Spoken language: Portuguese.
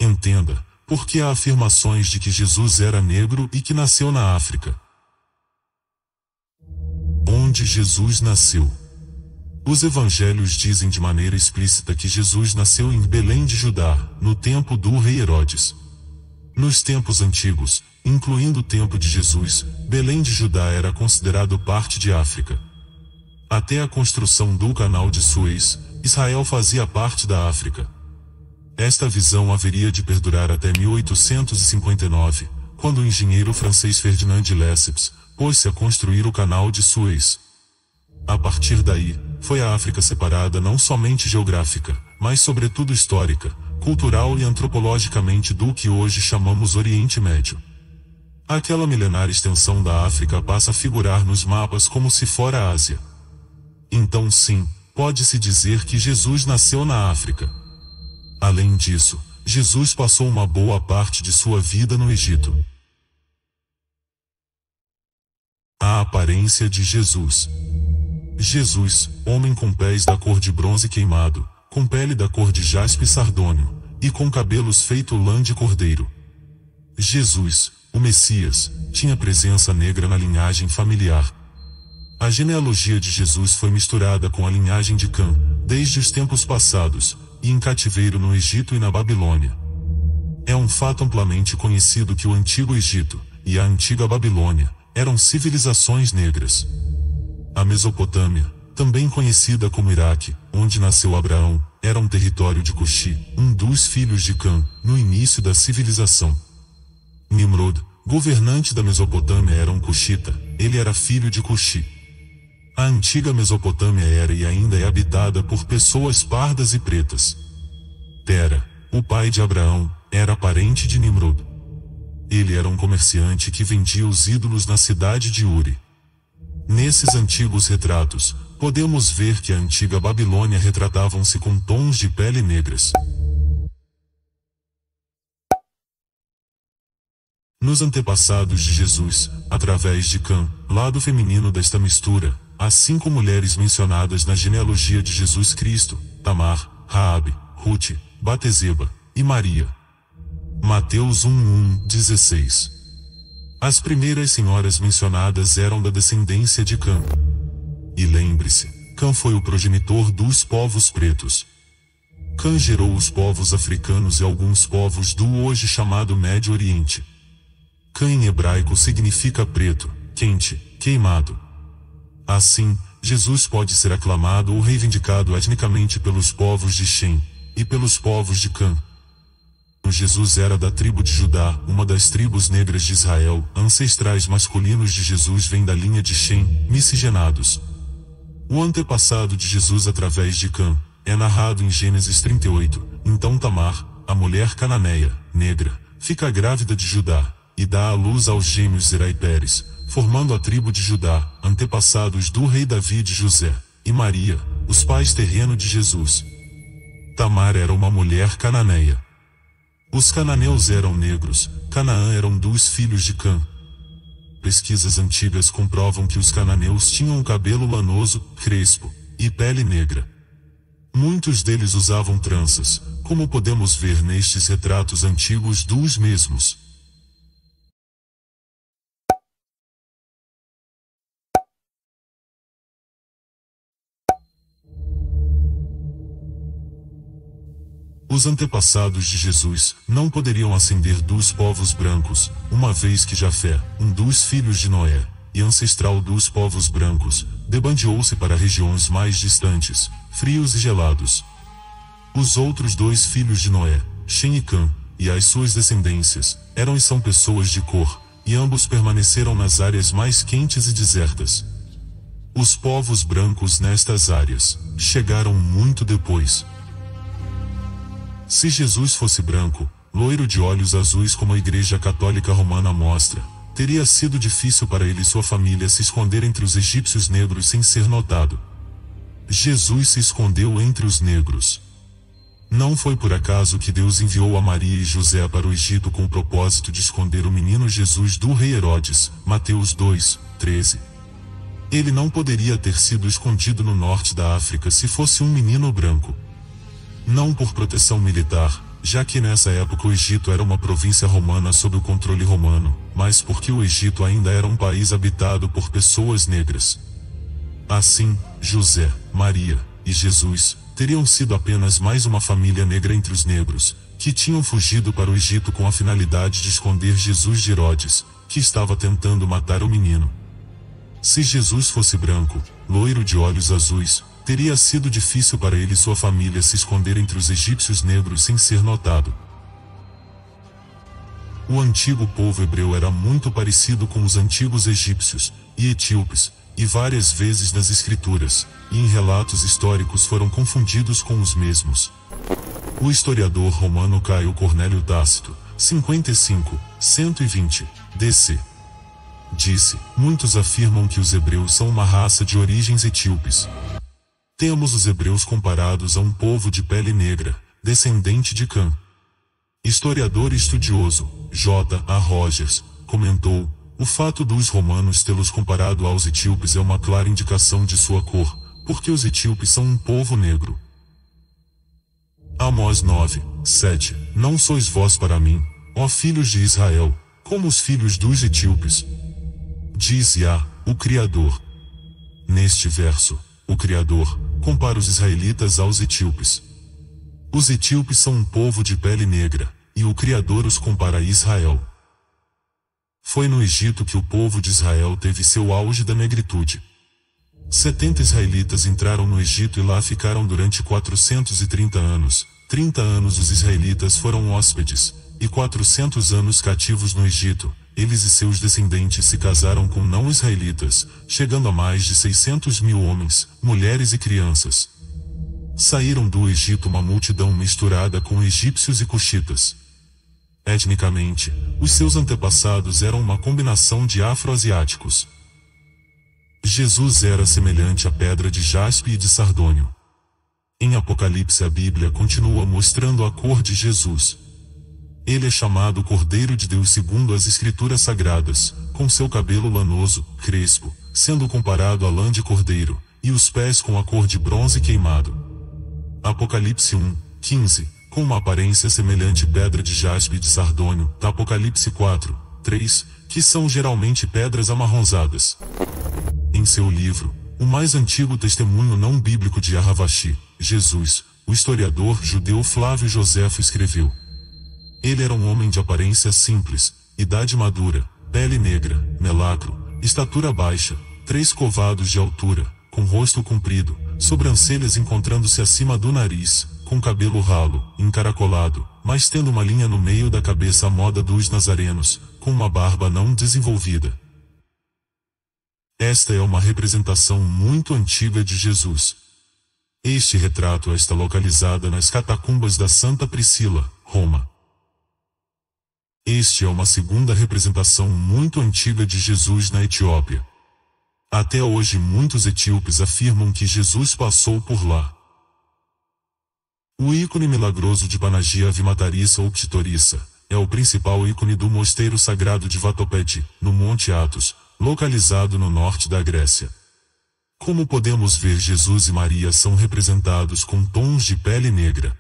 Entenda, por que há afirmações de que Jesus era negro e que nasceu na África. Onde Jesus nasceu? Os evangelhos dizem de maneira explícita que Jesus nasceu em Belém de Judá, no tempo do rei Herodes. Nos tempos antigos, incluindo o tempo de Jesus, Belém de Judá era considerado parte de África. Até a construção do Canal de Suez, Israel fazia parte da África. Esta visão haveria de perdurar até 1859, quando o engenheiro francês Ferdinand de Lesseps pôs-se a construir o Canal de Suez. A partir daí, foi a África separada não somente geográfica, mas sobretudo histórica, cultural e antropologicamente do que hoje chamamos Oriente Médio. Aquela milenar extensão da África passa a figurar nos mapas como se fora a Ásia. Então sim, pode-se dizer que Jesus nasceu na África. Além disso, Jesus passou uma boa parte de sua vida no Egito. A aparência de Jesus. Jesus, homem com pés da cor de bronze queimado, com pele da cor de jaspe sardônio, e com cabelos feito lã de cordeiro. Jesus, o Messias, tinha presença negra na linhagem familiar. A genealogia de Jesus foi misturada com a linhagem de Cã, desde os tempos passados, e em cativeiro no Egito e na Babilônia. É um fato amplamente conhecido que o Antigo Egito, e a Antiga Babilônia, eram civilizações negras. A Mesopotâmia, também conhecida como Iraque, onde nasceu Abraão, era um território de Cuxi, um dos filhos de Cã, no início da civilização. Nimrod, governante da Mesopotâmia, era um cuxita, ele era filho de Cuxi. A antiga Mesopotâmia era e ainda é habitada por pessoas pardas e pretas. Tera, o pai de Abraão, era parente de Nimrod. Ele era um comerciante que vendia os ídolos na cidade de Uri. Nesses antigos retratos, podemos ver que a antiga Babilônia retratavam-se com tons de pele negras. Nos antepassados de Jesus, através de Cã, lado feminino desta mistura, há 5 mulheres mencionadas na genealogia de Jesus Cristo: Tamar, Raabe, Ruth, Batezeba e Maria. Mateus 1:16. As primeiras senhoras mencionadas eram da descendência de Cã. E lembre-se, Cã foi o progenitor dos povos pretos. Cã gerou os povos africanos e alguns povos do hoje chamado Médio Oriente. Cã em hebraico significa preto, quente, queimado. Assim, Jesus pode ser aclamado ou reivindicado etnicamente pelos povos de Shem, e pelos povos de Cã. Jesus era da tribo de Judá, uma das tribos negras de Israel. Ancestrais masculinos de Jesus vêm da linha de Shem, miscigenados. O antepassado de Jesus através de Cã é narrado em Gênesis 38. Então Tamar, a mulher cananeia, negra, fica grávida de Judá, e dá à luz aos gêmeos Zera e Pérez, formando a tribo de Judá, antepassados do rei Davi e de José, e Maria, os pais terrenos de Jesus. Tamar era uma mulher cananeia. Os cananeus eram negros, Canaã era um dos filhos de Cã. Pesquisas antigas comprovam que os cananeus tinham um cabelo lanoso, crespo, e pele negra. Muitos deles usavam tranças, como podemos ver nestes retratos antigos dos mesmos. Os antepassados de Jesus não poderiam ascender dos povos brancos, uma vez que Jafé, um dos filhos de Noé, e ancestral dos povos brancos, debandeou-se para regiões mais distantes, frios e gelados. Os outros 2 filhos de Noé, Shem e Cã, e as suas descendências, eram e são pessoas de cor, e ambos permaneceram nas áreas mais quentes e desertas. Os povos brancos nestas áreas chegaram muito depois. Se Jesus fosse branco, loiro de olhos azuis como a Igreja Católica Romana mostra, teria sido difícil para ele e sua família se esconder entre os egípcios negros sem ser notado. Jesus se escondeu entre os negros. Não foi por acaso que Deus enviou a Maria e José para o Egito com o propósito de esconder o menino Jesus do rei Herodes, Mateus 2:13. Ele não poderia ter sido escondido no norte da África se fosse um menino branco. Não por proteção militar, já que nessa época o Egito era uma província romana sob o controle romano, mas porque o Egito ainda era um país habitado por pessoas negras. Assim, José, Maria e Jesus teriam sido apenas mais uma família negra entre os negros, que tinham fugido para o Egito com a finalidade de esconder Jesus de Herodes, que estava tentando matar o menino. Se Jesus fosse branco, loiro de olhos azuis, teria sido difícil para ele e sua família se esconder entre os egípcios negros sem ser notado. O antigo povo hebreu era muito parecido com os antigos egípcios e etíopes, e várias vezes nas escrituras e em relatos históricos foram confundidos com os mesmos. O historiador romano Caio Cornélio Tácito, 55-120, DC, disse: muitos afirmam que os hebreus são uma raça de origens etíopes. Temos os hebreus comparados a um povo de pele negra, descendente de Cã. Historiador e estudioso, J. A. Rogers, comentou: o fato dos romanos tê-los comparado aos etíopes é uma clara indicação de sua cor, porque os etíopes são um povo negro. Amós 9:7. Não sois vós para mim, ó filhos de Israel, como os filhos dos etíopes. Diz Yah, o Criador. Neste verso, o Criador compara os israelitas aos etíopes. Os etíopes são um povo de pele negra, e o Criador os compara a Israel. Foi no Egito que o povo de Israel teve seu auge da negritude. 70 israelitas entraram no Egito e lá ficaram durante 430 anos. 30 anos os israelitas foram hóspedes, e 400 anos cativos no Egito. Eles e seus descendentes se casaram com não-israelitas, chegando a mais de 600.000 homens, mulheres e crianças. Saíram do Egito uma multidão misturada com egípcios e cuxitas. Etnicamente, os seus antepassados eram uma combinação de afro-asiáticos. Jesus era semelhante à pedra de jaspe e de sardônio. Em Apocalipse a Bíblia continua mostrando a cor de Jesus. Ele é chamado Cordeiro de Deus segundo as Escrituras Sagradas, com seu cabelo lanoso, crespo, sendo comparado a lã de cordeiro, e os pés com a cor de bronze queimado. Apocalipse 1:15, com uma aparência semelhante pedra de jaspe e de sardônio, Apocalipse 4:3, que são geralmente pedras amarronzadas. Em seu livro, o mais antigo testemunho não bíblico de Arravashi, Jesus, o historiador judeu Flávio Joséfo escreveu: ele era um homem de aparência simples, idade madura, pele negra, melacro, estatura baixa, 3 covados de altura, com rosto comprido, sobrancelhas encontrando-se acima do nariz, com cabelo ralo, encaracolado, mas tendo uma linha no meio da cabeça à moda dos nazarenos, com uma barba não desenvolvida. Esta é uma representação muito antiga de Jesus. Este retrato está localizado nas catacumbas da Santa Priscila, Roma. Este é uma segunda representação muito antiga de Jesus na Etiópia. Até hoje muitos etíopes afirmam que Jesus passou por lá. O ícone milagroso de Panagia Vimatarissa ou Ptitorissa é o principal ícone do mosteiro sagrado de Vatopedi, no Monte Athos, localizado no norte da Grécia. Como podemos ver, Jesus e Maria são representados com tons de pele negra.